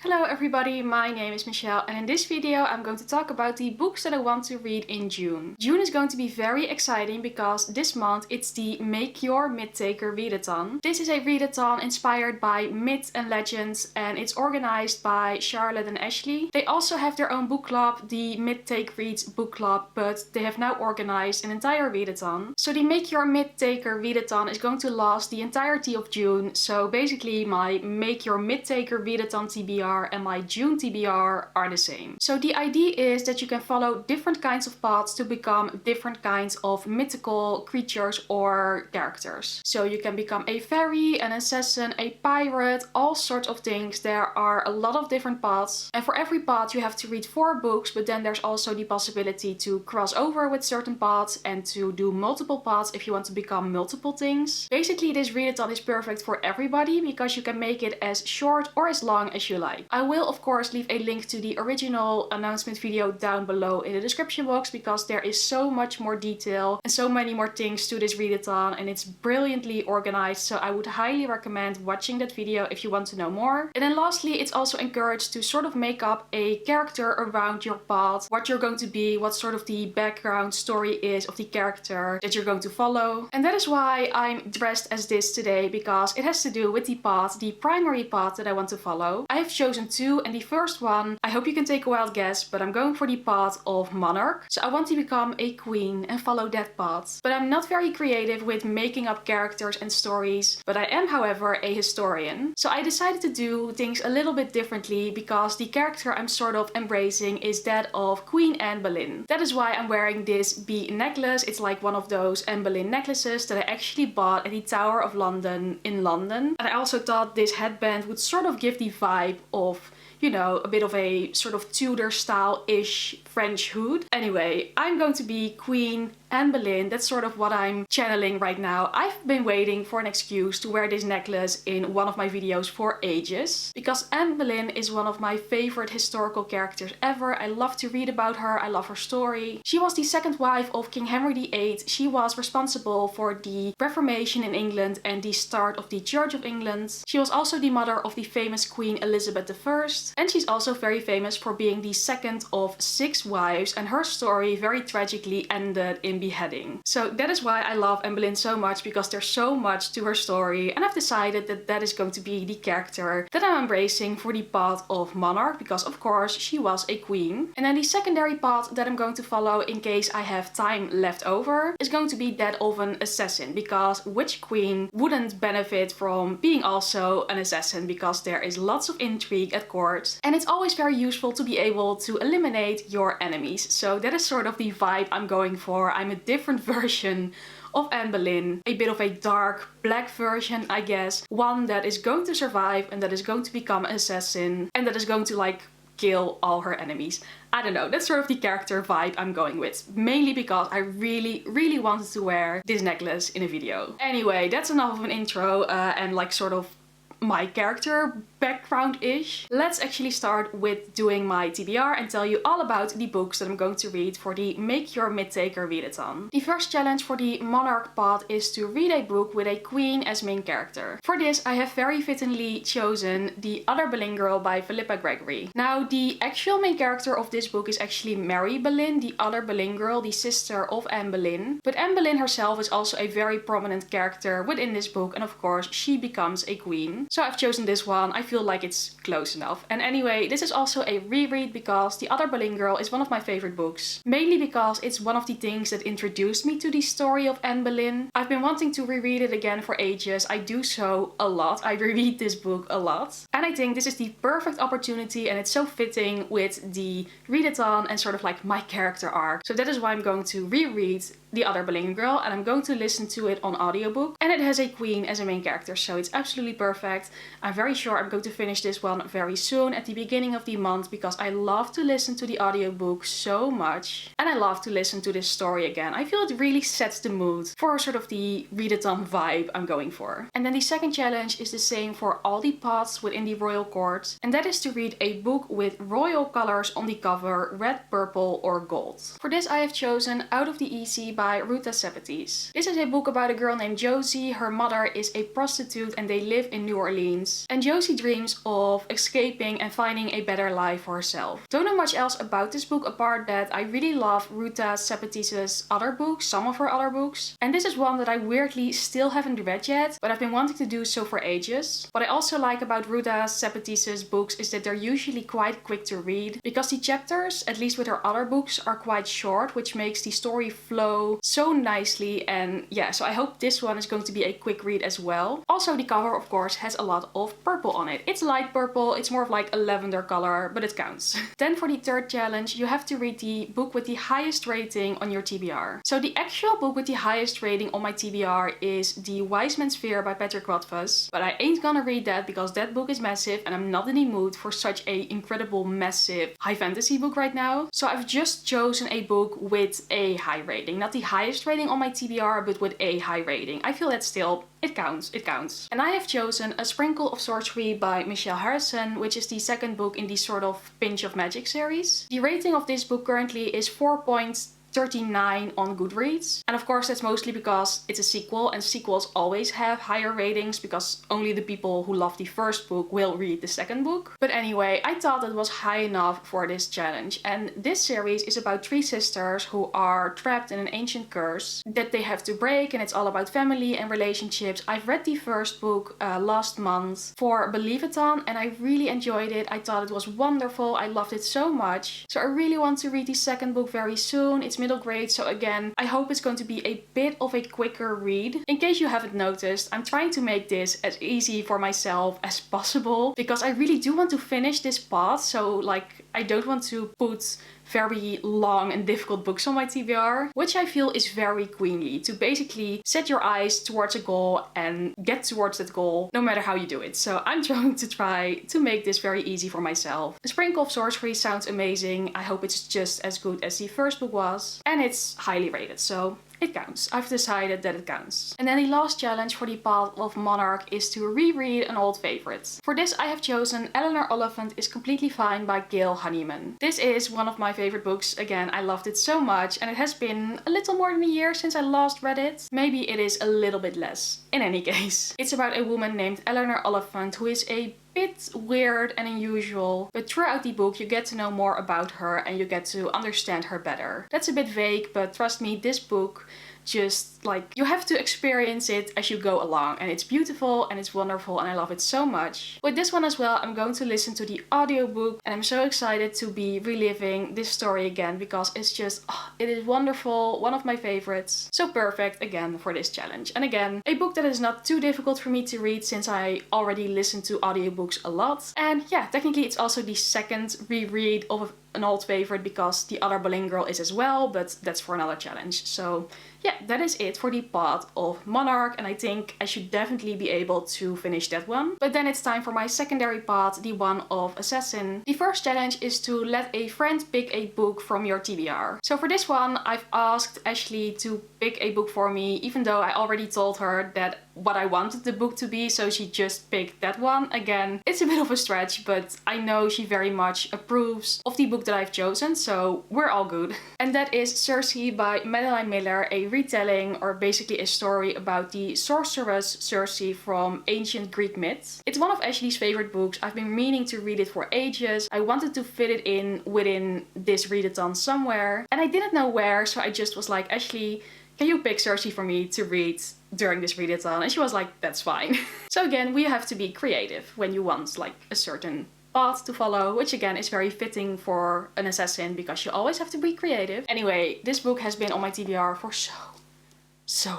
Hello everybody, my name is Michelle and in this video I'm going to talk about the books that I want to read in June. June is going to be very exciting because this month it's the Make Your Myth-Taker readathon. This is a readathon inspired by myths and legends and it's organized by Charlotte and Ashleigh. They also have their own book club, the Myth-Take Reads book club, but they have now organized an entire readathon. So the Make Your Myth-Taker readathon is going to last the entirety of June. So basically my Make Your Myth-Taker readathon TBR and my June TBR are the same. So the idea is that you can follow different kinds of paths to become different kinds of mythical creatures or characters. So you can become a fairy, an assassin, a pirate, all sorts of things. There are a lot of different paths. And for every path you have to read 4 books, but then there's also the possibility to cross over with certain paths and to do multiple paths if you want to become multiple things. Basically this readathon is perfect for everybody because you can make it as short or as long as you like. I will of course leave a link to the original announcement video down below in the description box because there is so much more detail and so many more things to this readathon and it's brilliantly organized, so I would highly recommend watching that video if you want to know more. And then lastly, it's also encouraged to sort of make up a character around your path, what you're going to be, what sort of the background story is of the character that you're going to follow. And that is why I'm dressed as this today, because it has to do with the path, the primary path that I want to follow. I have chosen 2 and the first one, I hope you can take a wild guess, but I'm going for the path of monarch. So I want to become a queen and follow that path. But I'm not very creative with making up characters and stories, but I am however a historian. So I decided to do things a little bit differently because the character I'm sort of embracing is that of Queen Anne Boleyn. That is why I'm wearing this bee necklace. It's like one of those Anne Boleyn necklaces that I actually bought at the Tower of London in London. And I also thought this headband would sort of give the vibe of, you know, a bit of a sort of Tudor style-ish French hood. Anyway, I'm going to be Queen Anne Boleyn. That's sort of what I'm channeling right now. I've been waiting for an excuse to wear this necklace in one of my videos for ages because Anne Boleyn is one of my favorite historical characters ever. I love to read about her. I love her story. She was the second wife of King Henry VIII. She was responsible for the Reformation in England and the start of the Church of England. She was also the mother of the famous Queen Elizabeth I. And she's also very famous for being the second of 6 wives, and her story very tragically ended in beheading. So that is why I love Anne Boleyn so much, because there's so much to her story, and I've decided that that is going to be the character that I'm embracing for the path of monarch, because of course she was a queen. And then the secondary path that I'm going to follow, in case I have time left over, is going to be that of an assassin, because which queen wouldn't benefit from being also an assassin, because there is lots of intrigue at court. And it's always very useful to be able to eliminate your enemies. So that is sort of the vibe I'm going for. I'm a different version of Anne Boleyn. A bit of a dark black version, I guess. One that is going to survive and that is going to become an assassin and that is going to like kill all her enemies. I don't know, that's sort of the character vibe I'm going with. Mainly because I really wanted to wear this necklace in a video. Anyway, that's enough of an intro and like sort of my character background-ish. Let's actually start with doing my TBR and tell you all about the books that I'm going to read for the Make Your Myth-Taker readathon. The first challenge for the monarch path is to read a book with a queen as main character. For this I have very fittingly chosen The Other Boleyn Girl by Philippa Gregory. Now the actual main character of this book is actually Mary Boleyn, the other Boleyn girl, the sister of Anne Boleyn. But Anne Boleyn herself is also a very prominent character within this book, and of course she becomes a queen. So I've chosen this one. I feel like it's close enough. And anyway, this is also a reread because The Other Boleyn Girl is one of my favorite books. Mainly because it's one of the things that introduced me to the story of Anne Boleyn. I've been wanting to reread it again for ages. I do so a lot. I reread this book a lot. And I think this is the perfect opportunity and it's so fitting with the readathon and sort of like my character arc. So that is why I'm going to reread The Other Boleyn Girl and I'm going to listen to it on audiobook. And it has a queen as a main character, so it's absolutely perfect. I'm very sure I'm going to finish this one very soon at the beginning of the month because I love to listen to the audiobook so much. And I love to listen to this story again. I feel it really sets the mood for sort of the readathon vibe I'm going for. And then the second challenge is the same for all the paths within the royal court. And that is to read a book with royal colors on the cover, red, purple or gold. For this I have chosen Out of the Easy by Ruta Sepetys. This is a book about a girl named Josie. Her mother is a prostitute and they live in New Orleans. And Josie dreams of escaping and finding a better life for herself. Don't know much else about this book apart that I really love Ruta Sepetys' other books, some of her other books. And this is one that I weirdly still haven't read yet, but I've been wanting to do so for ages. What I also like about Ruta Sepetys' books is that they're usually quite quick to read, because the chapters, at least with her other books, are quite short, which makes the story flow so nicely. And yeah, so I hope this one is going to be a quick read as well. Also, the cover of course has a lot of purple on it. It's light purple, it's more of like a lavender color, but it counts. Then for the third challenge, you have to read the book with the highest rating on your TBR. So the actual book with the highest rating on my TBR is The Wise Man's Fear by Patrick Rothfuss, but I ain't gonna read that because that book is massive and I'm not in the mood for such a incredible massive high fantasy book right now. So I've just chosen a book with a high rating. Not the highest rating on my TBR, but with a high rating. I feel that still, it counts, it counts. And I have chosen A Sprinkle of Sorcery by Michelle Harrison, which is the second book in the sort of Pinch of Magic series. The rating of this book currently is 4.39 on Goodreads. And of course that's mostly because it's a sequel, and sequels always have higher ratings because only the people who love the first book will read the second book. But anyway, I thought that was high enough for this challenge. And this series is about three sisters who are trapped in an ancient curse that they have to break, and it's all about family and relationships. I've read the first book last month for readathon and I really enjoyed it. I thought it was wonderful. I loved it so much. So I really want to read the second book very soon. It's middle grade, so again, I hope it's going to be a bit of a quicker read. In case you haven't noticed, I'm trying to make this as easy for myself as possible because I really do want to finish this path. So like, I don't want to put very long and difficult books on my TBR, which I feel is very queenly, to basically set your eyes towards a goal and get towards that goal no matter how you do it. So I'm trying to make this very easy for myself. A Sprinkle of Sorcery sounds amazing. I hope it's just as good as the first book was, and it's highly rated, so it counts. I've decided that it counts. And then the last challenge for the Path of Monarch is to reread an old favorite. For this I have chosen Eleanor Oliphant is Completely Fine by Gail Honeyman. This is one of my favorite books. Again, I loved it so much, and it has been a little more than a year since I last read it. Maybe it is a little bit less. In any case, it's about a woman named Eleanor Oliphant who is a bit weird and unusual, but throughout the book you get to know more about her and you get to understand her better. That's a bit vague, but trust me, this book just like, you have to experience it as you go along, and it's beautiful and it's wonderful and I love it so much. With this one as well, I'm going to listen to the audiobook and I'm so excited to be reliving this story again because it's just, it is wonderful, one of my favorites. So perfect again for this challenge. And again, a book that is not too difficult for me to read since I already listen to audiobooks a lot. And yeah, technically it's also the second reread of an old favorite because the other Boleyn Girl is as well, but that's for another challenge. So yeah, that is it for the Path of Monarch, and I think I should definitely be able to finish that one. But then it's time for my secondary path, the one of Assassin. The first challenge is to let a friend pick a book from your TBR. So for this one, I've asked Ashleigh to pick a book for me, even though I already told her that what I wanted the book to be, so she just picked that one. Again, it's a bit of a stretch, but I know she very much approves of the book that I've chosen, so we're all good. And that is Circe by Madeline Miller, a retelling or basically a story about the sorceress Circe from ancient Greek myths. It's one of Ashleigh's favorite books. I've been meaning to read it for ages. I wanted to fit it in within this readathon somewhere, and I didn't know where, so I just was like, Ashleigh, can you pick Circe for me to read during this readathon? And she was like, that's fine. So again, we have to be creative when you want like a certain path to follow, which again is very fitting for an assassin because you always have to be creative. Anyway, this book has been on my TBR for so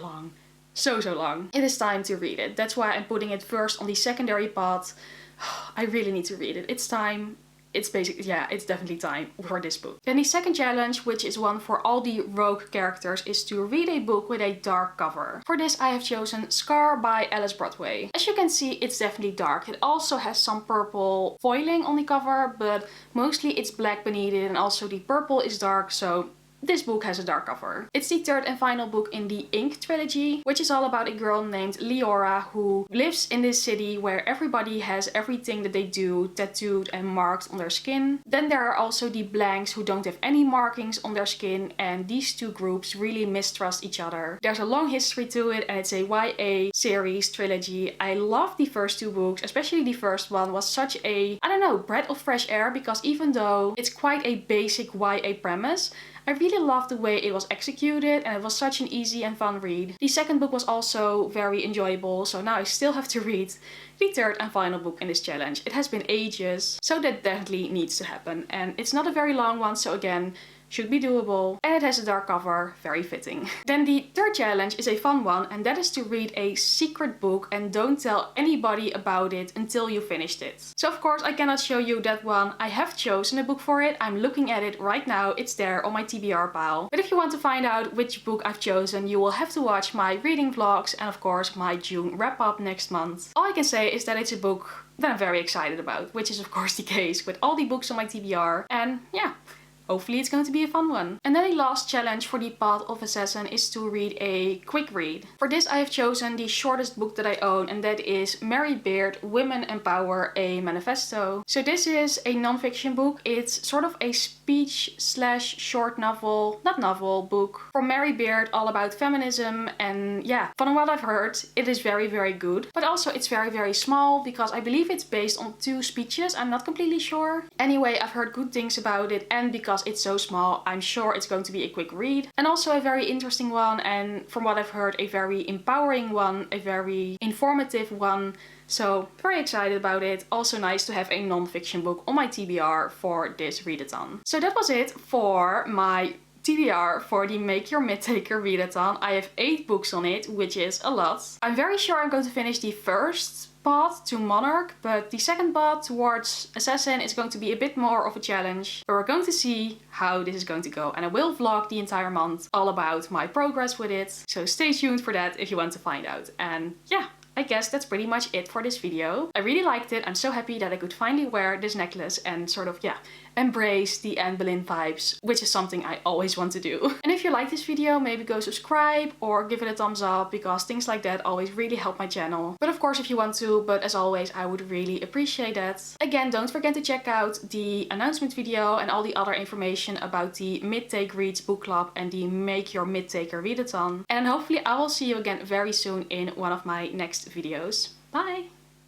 long. So long. It is time to read it. That's why I'm putting it first on the secondary path. I really need to read it. It's time. It's basically, yeah, it's definitely time for this book. Then the second challenge, which is one for all the rogue characters, is to read a book with a dark cover. For this I have chosen Scar by Alice Broadway. As you can see, it's definitely dark. It also has some purple foiling on the cover, but mostly it's black beneath it, and also the purple is dark, so this book has a dark cover. It's the third and final book in the Ink trilogy, which is all about a girl named Leora who lives in this city where everybody has everything that they do tattooed and marked on their skin. Then there are also the blanks who don't have any markings on their skin, and these two groups really mistrust each other. There's a long history to it, and it's a YA series trilogy. I love the first two books, especially the first one was such a, I don't know, breath of fresh air, because even though it's quite a basic YA premise, I really loved the way it was executed, and it was such an easy and fun read. The second book was also very enjoyable, so now I still have to read the third and final book in this challenge. It has been ages, so that definitely needs to happen. And it's not a very long one, so again, should be doable, and it has a dark cover, very fitting. Then the third challenge is a fun one, and that is to read a secret book and don't tell anybody about it until you finished it. So of course I cannot show you that one. I have chosen a book for it. I'm looking at it right now. It's there on my TBR pile. But if you want to find out which book I've chosen, you will have to watch my reading vlogs and of course my June wrap up next month. All I can say is that it's a book that I'm very excited about, which is of course the case with all the books on my TBR, and yeah, hopefully it's going to be a fun one. And then the last challenge for the Path of Assassin is to read a quick read. For this I have chosen the shortest book that I own, and that is Mary Beard, Women Empower, a Manifesto. So this is a non-fiction book. It's sort of a speech slash short novel, not novel, book from Mary Beard, all about feminism. And yeah, from what I've heard, it is very, very good. But also it's very, very small, because I believe it's based on 2 speeches. I'm not completely sure. Anyway, I've heard good things about it, and because it's so small, I'm sure it's going to be a quick read. And also a very interesting one, and from what I've heard, a very empowering one, a very informative one. So very excited about it. Also nice to have a non-fiction book on my TBR for this readathon. So that was it for my TBR for the Make Your Mid-Taker readathon. I have 8 books on it, which is a lot. I'm very sure I'm going to finish the first path to Monarch, but the second path towards Assassin is going to be a bit more of a challenge. But we're going to see how this is going to go, and I will vlog the entire month all about my progress with it. So stay tuned for that if you want to find out. And yeah, I guess that's pretty much it for this video. I really liked it. I'm so happy that I could finally wear this necklace and sort of, yeah, embrace the Anne Boleyn vibes, which is something I always want to do. And if you like this video, maybe go subscribe or give it a thumbs up, because things like that always really help my channel. But of course if you want to, but as always, I would really appreciate that. Again, don't forget to check out the announcement video and all the other information about the Mid-Take Reads book club and the Make Your Mid-Taker readathon. And hopefully I will see you again very soon in one of my next videos. Bye!